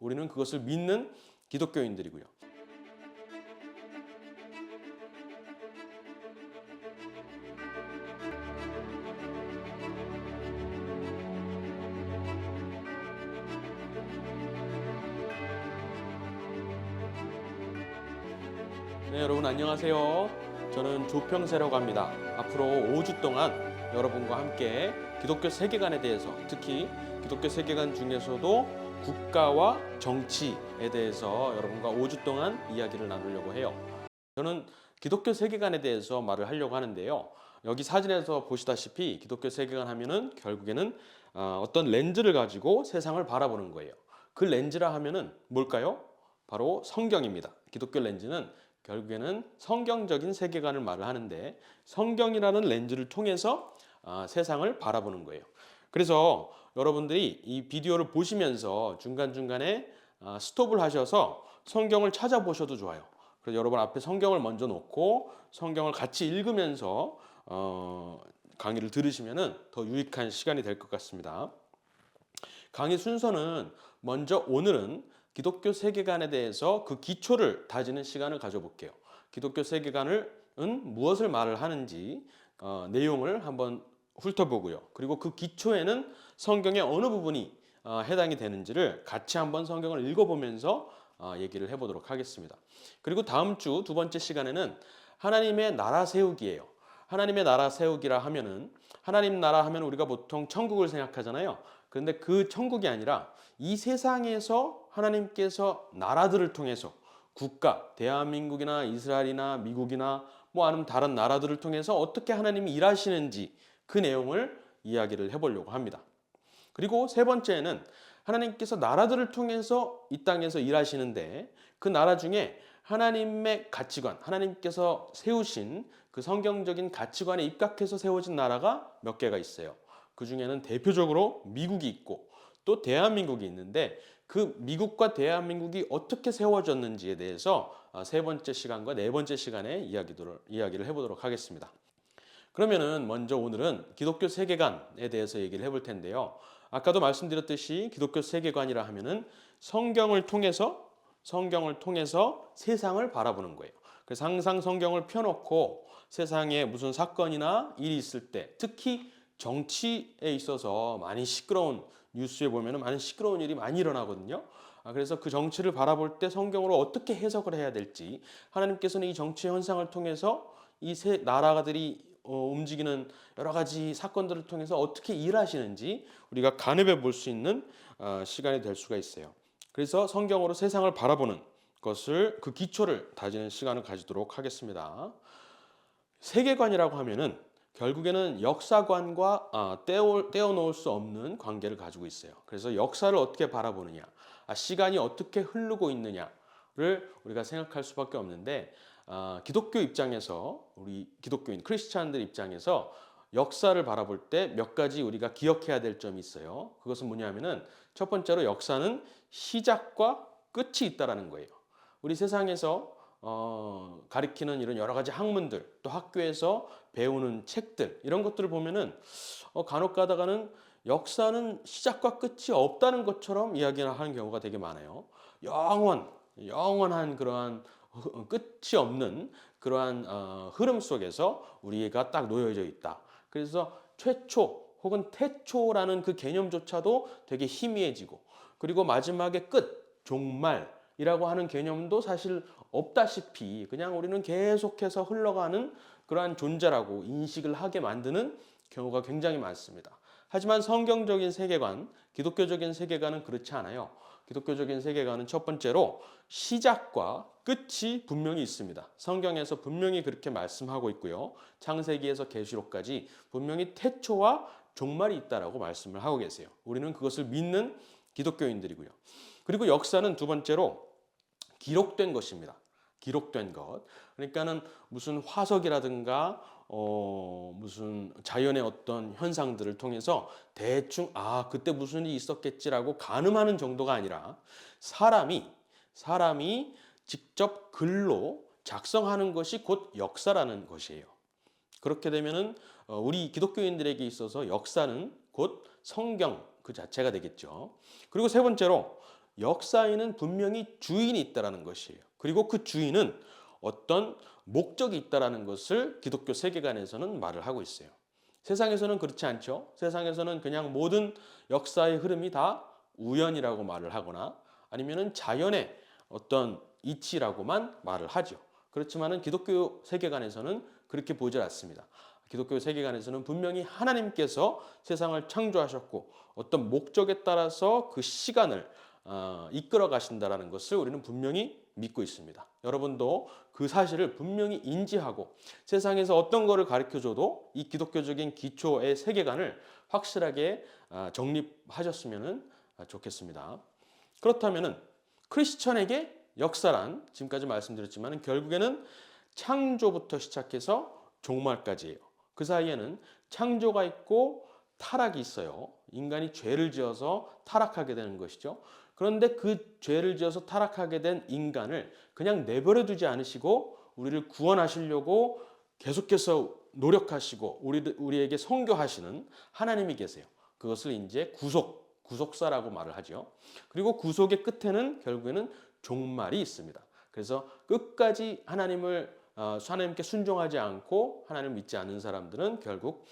우리는 그것을 믿는 기독교인들이고요. 네, 여러분 안녕하세요. 저는 조평세라고 합니다. 앞으로 5주 동안 여러분과 함께 기독교 세계관에 대해서, 특히 기독교 세계관 중에서도 국가와 정치에 대해서 여러분과 5주 동안 이야기를 나누려고 해요. 저는 기독교 세계관에 대해서 말을 하려고 하는데요. 여기 사진에서 보시다시피 기독교 세계관 하면은 결국에는 어떤 렌즈를 가지고 세상을 바라보는 거예요. 그 렌즈라 하면은 뭘까요? 바로 성경입니다. 기독교 렌즈는 결국에는 성경적인 세계관을 말을 하는데, 성경이라는 렌즈를 통해서 세상을 바라보는 거예요. 그래서 여러분들이 이 비디오를 보시면서 중간중간에 스톱을 하셔서 성경을 찾아보셔도 좋아요. 그래서 여러분 앞에 성경을 먼저 놓고 성경을 같이 읽으면서 강의를 들으시면은 더 유익한 시간이 될 것 같습니다. 강의 순서는 먼저 오늘은 기독교 세계관에 대해서 그 기초를 다지는 시간을 가져볼게요. 기독교 세계관은 무엇을 말을 하는지 내용을 한번 훑어보고요. 그리고 그 기초에는 성경의 어느 부분이 해당이 되는지를 같이 한번 성경을 읽어보면서 얘기를 해보도록 하겠습니다. 그리고 다음 주 두 번째 시간에는 하나님의 나라 세우기예요. 하나님의 나라 세우기라 하면은, 하나님 나라 하면 우리가 보통 천국을 생각하잖아요. 그런데 그 천국이 아니라 이 세상에서 하나님께서 나라들을 통해서 국가, 대한민국이나 이스라엘이나 미국이나 뭐 아니면 다른 나라들을 통해서 어떻게 하나님이 일하시는지 그 내용을 이야기를 해보려고 합니다. 그리고 세 번째는 하나님께서 나라들을 통해서 이 땅에서 일하시는데, 그 나라 중에 하나님의 가치관, 하나님께서 세우신 그 성경적인 가치관에 입각해서 세워진 나라가 몇 개가 있어요. 그 중에는 대표적으로 미국이 있고 또 대한민국이 있는데, 그 미국과 대한민국이 어떻게 세워졌는지에 대해서 세 번째 시간과 네 번째 시간에 이야기를 해보도록 하겠습니다. 그러면은 먼저 오늘은 기독교 세계관에 대해서 얘기를 해볼 텐데요. 아까도 말씀드렸듯이 기독교 세계관이라 하면은 성경을 통해서 세상을 바라보는 거예요. 그래서 항상 성경을 펴놓고 세상에 무슨 사건이나 일이 있을 때, 특히 정치에 있어서 많이 시끄러운, 뉴스에 보면은 많은 시끄러운 일이 많이 일어나거든요. 그래서 그 정치를 바라볼 때 성경으로 어떻게 해석을 해야 될지, 하나님께서는 이 정치 현상을 통해서 이 세 나라들이 움직이는 여러 가지 사건들을 통해서 어떻게 일하시는지 우리가 가늠해 볼 수 있는 시간이 될 수가 있어요. 그래서 성경으로 세상을 바라보는 것을, 그 기초를 다지는 시간을 가지도록 하겠습니다. 세계관이라고 하면은 결국에는 역사관과 떼어놓을 수 없는 관계를 가지고 있어요. 그래서 역사를 어떻게 바라보느냐, 시간이 어떻게 흐르고 있느냐를 우리가 생각할 수밖에 없는데, 기독교 입장에서, 우리 기독교인 크리스찬들 입장에서 역사를 바라볼 때 몇 가지 우리가 기억해야 될 점이 있어요. 그것은 뭐냐면은 첫 번째로 역사는 시작과 끝이 있다라는 거예요. 우리 세상에서 가리키는 이런 여러 가지 학문들, 또 학교에서 배우는 책들, 이런 것들을 보면은 간혹 가다가는 역사는 시작과 끝이 없다는 것처럼 이야기를 하는 경우가 되게 많아요. 영원한 그러한 끝이 없는 그러한 흐름 속에서 우리가 딱 놓여져 있다. 그래서 최초 혹은 태초라는 그 개념조차도 되게 희미해지고, 그리고 마지막에 끝, 종말이라고 하는 개념도 사실 없다시피 그냥 우리는 계속해서 흘러가는 그러한 존재라고 인식을 하게 만드는 경우가 굉장히 많습니다. 하지만 성경적인 세계관, 기독교적인 세계관은 그렇지 않아요. 기독교적인 세계관은 첫 번째로 시작과 끝이 분명히 있습니다. 성경에서 분명히 그렇게 말씀하고 있고요. 창세기에서 계시록까지 분명히 태초와 종말이 있다라고 말씀을 하고 계세요. 우리는 그것을 믿는 기독교인들이고요. 그리고 역사는 두 번째로 기록된 것입니다. 기록된 것. 그러니까는 무슨 화석이라든가 무슨 자연의 어떤 현상들을 통해서 대충 그때 무슨 일이 있었겠지라고 가늠하는 정도가 아니라 사람이 직접 글로 작성하는 것이 곧 역사라는 것이에요. 그렇게 되면은 우리 기독교인들에게 있어서 역사는 곧 성경 그 자체가 되겠죠. 그리고 세 번째로 역사에는 분명히 주인이 있다라는 것이에요. 그리고 그 주인은 어떤 목적이 있다라는 것을 기독교 세계관에서는 말을 하고 있어요. 세상에서는 그렇지 않죠. 세상에서는 그냥 모든 역사의 흐름이 다 우연이라고 말을 하거나 아니면은 자연의 어떤 이치라고만 말을 하죠. 그렇지만은 기독교 세계관에서는 그렇게 보지 않습니다. 기독교 세계관에서는 분명히 하나님께서 세상을 창조하셨고 어떤 목적에 따라서 그 시간을 이끌어 가신다라는 것을 우리는 분명히 믿고 있습니다. 여러분도 그 사실을 분명히 인지하고 세상에서 어떤 것을 가르쳐줘도 이 기독교적인 기초의 세계관을 확실하게 정립하셨으면 좋겠습니다. 그렇다면은 크리스천에게 역사란 지금까지 말씀드렸지만 결국에는 창조부터 시작해서 종말까지예요. 그 사이에는 창조가 있고 타락이 있어요. 인간이 죄를 지어서 타락하게 되는 것이죠. 그런데 그 죄를 지어서 타락하게 된 인간을 그냥 내버려 두지 않으시고 우리를 구원하시려고 계속해서 노력하시고 우리에게 선교하시는 하나님이 계세요. 그것을 이제 구속사라고 말을 하죠. 그리고 구속의 끝에는 결국에는 종말이 있습니다. 그래서 끝까지 하나님께 순종하지 않고 하나님을 믿지 않는 사람들은 결국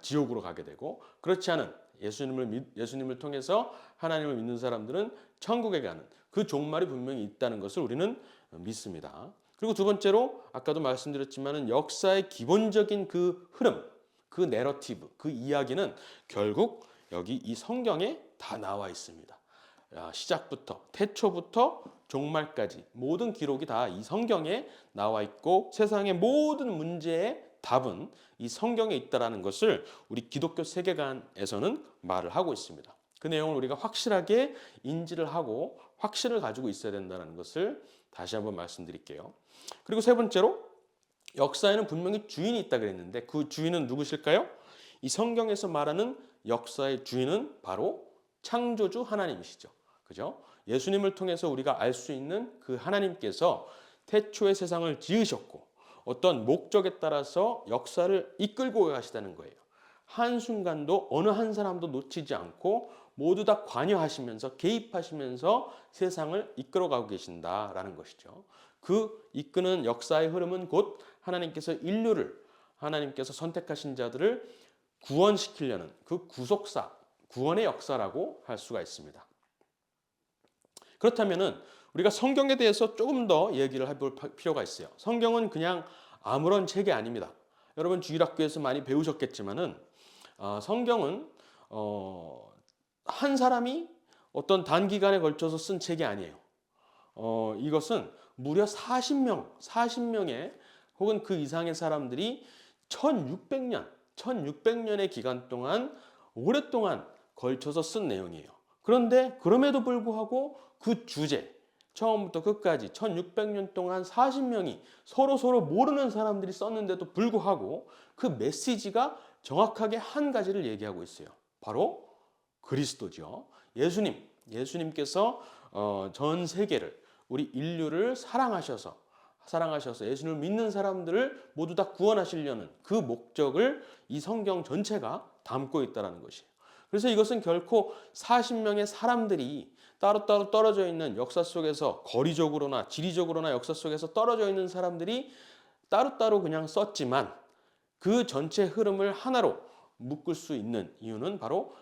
지옥으로 가게 되고 그렇지 않은 예수님을 통해서 하나님을 믿는 사람들은 천국에 가는 그 종말이 분명히 있다는 것을 우리는 믿습니다. 그리고 두 번째로 아까도 말씀드렸지만 역사의 기본적인 그 흐름, 그 내러티브, 그 이야기는 결국 여기 이 성경에 다 나와 있습니다. 시작부터 태초부터 종말까지 모든 기록이 다 이 성경에 나와 있고 세상의 모든 문제의 답은 이 성경에 있다라는 것을 우리 기독교 세계관에서는 말을 하고 있습니다. 그 내용을 우리가 확실하게 인지를 하고 확신을 가지고 있어야 된다는 것을 다시 한번 말씀드릴게요. 그리고 세 번째로 역사에는 분명히 주인이 있다 그랬는데 그 주인은 누구실까요? 이 성경에서 말하는 역사의 주인은 바로 창조주 하나님이시죠. 그죠? 예수님을 통해서 우리가 알 수 있는 그 하나님께서 태초의 세상을 지으셨고 어떤 목적에 따라서 역사를 이끌고 가시다는 거예요. 한순간도 어느 한 사람도 놓치지 않고 모두 다 관여하시면서 개입하시면서 세상을 이끌어가고 계신다라는 것이죠. 그 이끄는 역사의 흐름은 곧 하나님께서 선택하신 자들을 구원시키려는 그 구속사, 구원의 역사라고 할 수가 있습니다. 그렇다면은 우리가 성경에 대해서 조금 더 얘기를 해볼 필요가 있어요. 성경은 그냥 아무런 책이 아닙니다. 여러분 주일학교에서 많이 배우셨겠지만은 성경은 한 사람이 어떤 단기간에 걸쳐서 쓴 책이 아니에요. 이것은 무려 40명의 혹은 그 이상의 사람들이 1600년의 기간 동안 오랫동안 걸쳐서 쓴 내용이에요. 그런데 그럼에도 불구하고 그 주제 처음부터 끝까지 1600년 동안 40명이 서로 모르는 사람들이 썼는데도 불구하고 그 메시지가 정확하게 한 가지를 얘기하고 있어요. 바로 그리스도죠. 예수님께서 전 세계를 우리 인류를 사랑하셔서 예수님을 믿는 사람들을 모두 다 구원하시려는 그 목적을 이 성경 전체가 담고 있다는 것이에요. 그래서 이것은 결코 40명의 사람들이 따로따로 떨어져 있는 역사 속에서 거리적으로나 지리적으로나 역사 속에서 떨어져 있는 사람들이 따로따로 그냥 썼지만 그 전체 흐름을 하나로 묶을 수 있는 이유는 바로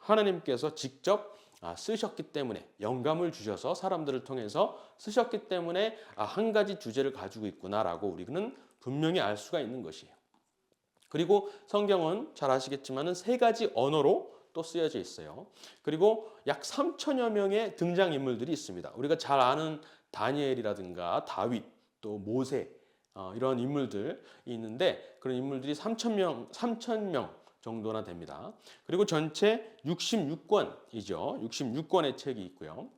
하나님께서 직접 쓰셨기 때문에 영감을 주셔서 사람들을 통해서 쓰셨기 때문에 한 가지 주제를 가지고 있구나라고 우리는 분명히 알 수가 있는 것이에요. 그리고 성경은 잘 아시겠지만 세 가지 언어로 또 쓰여져 있어요. 그리고 약 3천여 명의 등장인물들이 있습니다. 우리가 잘 아는 다니엘이라든가 다윗, 또 모세 이런 인물들이 있는데 그런 인물들이 3,000명 정도나 됩니다. 그리고 전체 66권이죠. 66권의 책이 있고요.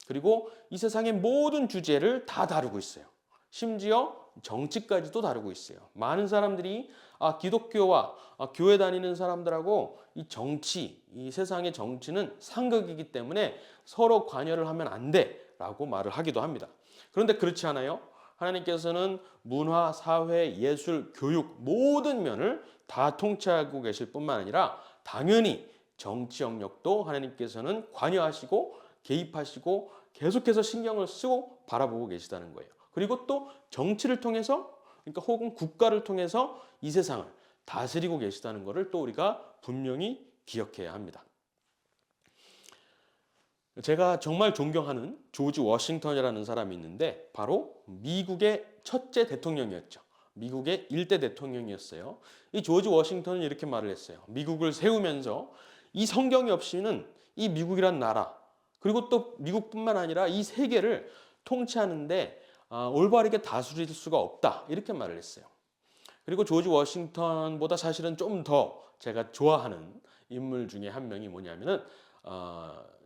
그리고 이 세상의 모든 주제를 다 다루고 있어요. 심지어 정치까지도 다루고 있어요. 많은 사람들이 기독교와 교회 다니는 사람들하고 이 세상의 정치는 상극이기 때문에 서로 관여를 하면 안 돼라고 말을 하기도 합니다. 그런데 그렇지 않아요. 하나님께서는 문화, 사회, 예술, 교육 모든 면을 다 통치하고 계실 뿐만 아니라 당연히 정치 영역도 하나님께서는 관여하시고 개입하시고 계속해서 신경을 쓰고 바라보고 계시다는 거예요. 그리고 또 정치를 통해서, 그러니까 혹은 국가를 통해서 이 세상을 다스리고 계시다는 것을 또 우리가 분명히 기억해야 합니다. 제가 정말 존경하는 조지 워싱턴이라는 사람이 있는데 바로 미국의 첫째 대통령이었죠. 미국의 1대 대통령이었어요. 이 조지 워싱턴은 이렇게 말을 했어요. 미국을 세우면서 이 성경이 없이는 이 미국이란 나라, 그리고 또 미국뿐만 아니라 이 세계를 통치하는데 올바르게 다스릴 수가 없다. 이렇게 말을 했어요. 그리고 조지 워싱턴보다 사실은 좀 더 제가 좋아하는 인물 중에 한 명이 뭐냐면은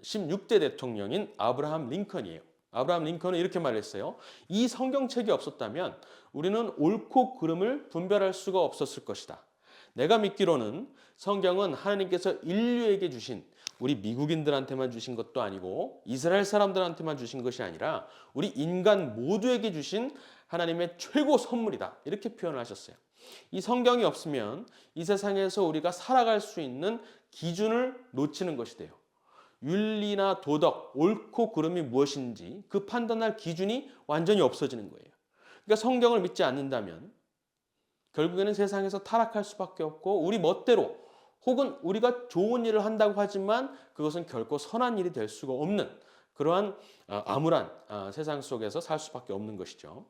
16대 대통령인 아브라함 링컨이에요. 아브라함 링컨은 이렇게 말했어요. 이 성경책이 없었다면 우리는 옳고 그름을 분별할 수가 없었을 것이다. 내가 믿기로는 성경은 하나님께서 인류에게 주신, 우리 미국인들한테만 주신 것도 아니고 이스라엘 사람들한테만 주신 것이 아니라 우리 인간 모두에게 주신 하나님의 최고 선물이다. 이렇게 표현을 하셨어요. 이 성경이 없으면 이 세상에서 우리가 살아갈 수 있는 기준을 놓치는 것이 돼요. 윤리나 도덕, 옳고 그름이 무엇인지 그 판단할 기준이 완전히 없어지는 거예요. 그러니까 성경을 믿지 않는다면 결국에는 세상에서 타락할 수밖에 없고 우리 멋대로, 혹은 우리가 좋은 일을 한다고 하지만 그것은 결코 선한 일이 될 수가 없는 그러한 암울한 세상 속에서 살 수밖에 없는 것이죠.